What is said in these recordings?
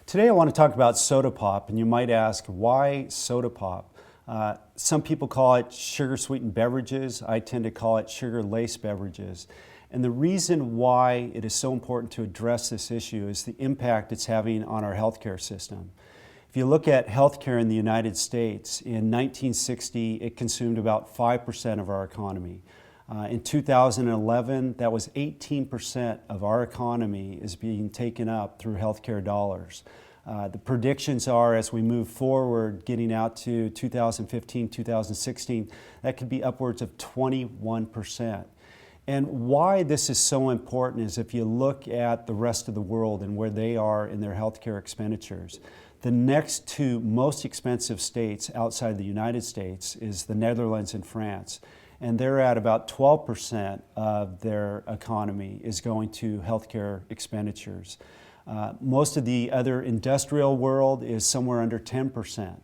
Today I want to talk about soda pop, and you might ask, why soda pop? Some people call it sugar-sweetened beverages. I tend to call it sugar-laced beverages. And the reason why it is so important to address this issue is the impact it's having on our healthcare system. If you look at healthcare in the United States, in 1960 it consumed about 5% of our economy. In 2011, that was 18% of our economy is being taken up through healthcare dollars. The predictions are, as we move forward, getting out to 2015, 2016, that could be upwards of 21%. And why this is so important is if you look at the rest of the world and where they are in their healthcare expenditures. The next two most expensive states outside the United States is the Netherlands and France. And they're at about 12% of their economy is going to healthcare expenditures. Most of the other industrial world is somewhere under 10%.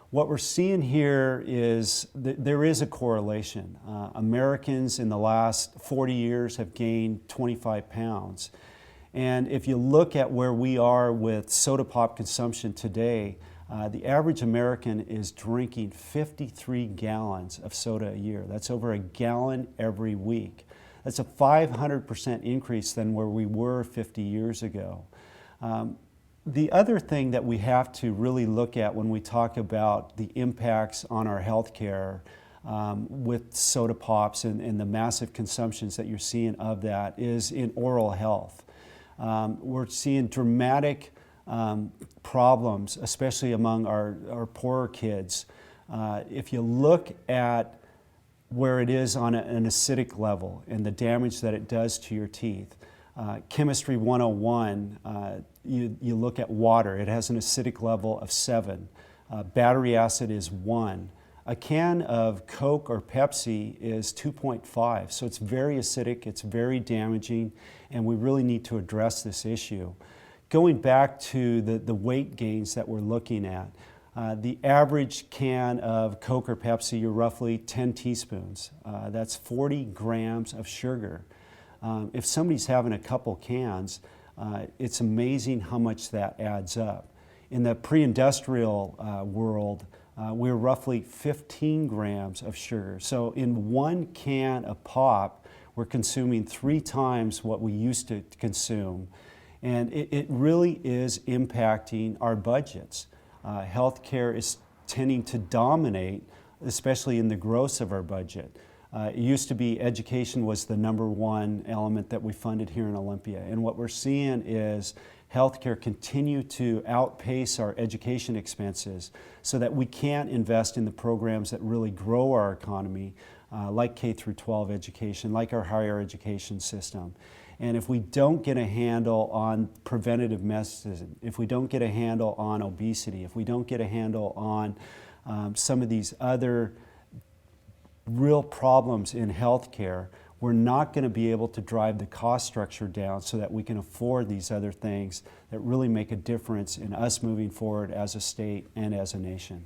What we're seeing here is that there is a correlation. Americans in the last 40 years have gained 25 pounds. And if you look at where we are with soda pop consumption today, the average American is drinking 53 gallons of soda a year. That's over a gallon every week. That's a 500% increase than where we were 50 years ago. The other thing that we have to really look at when we talk about the impacts on our healthcare with soda pops and the massive consumptions that you're seeing of that is in oral health. We're seeing dramatic problems, especially among our poorer kids. If you look at where it is on an acidic level and the damage that it does to your teeth, Chemistry 101, you look at water, it has an acidic level of 7. Battery acid is 1. A can of Coke or Pepsi is 2.5, so it's very acidic, it's very damaging, and we really need to address this issue. Going back to the weight gains that we're looking at, the average can of Coke or Pepsi, you're roughly 10 teaspoons. That's 40 grams of sugar. If somebody's having a couple cans, it's amazing how much that adds up. In the pre-industrial world, we're roughly 15 grams of sugar. So in one can of pop, we're consuming 3 times what we used to consume. And it really is impacting our budgets. Healthcare is tending to dominate, especially in the gross of our budget. It used to be education was the #1 element that we funded here in Olympia. And what we're seeing is healthcare continue to outpace our education expenses so that we can't invest in the programs that really grow our economy, like K through 12 education, like our higher education system. And if we don't get a handle on preventative medicine, if we don't get a handle on obesity, if we don't get a handle on some of these other real problems in healthcare, we're not going to be able to drive the cost structure down so that we can afford these other things that really make a difference in us moving forward as a state and as a nation.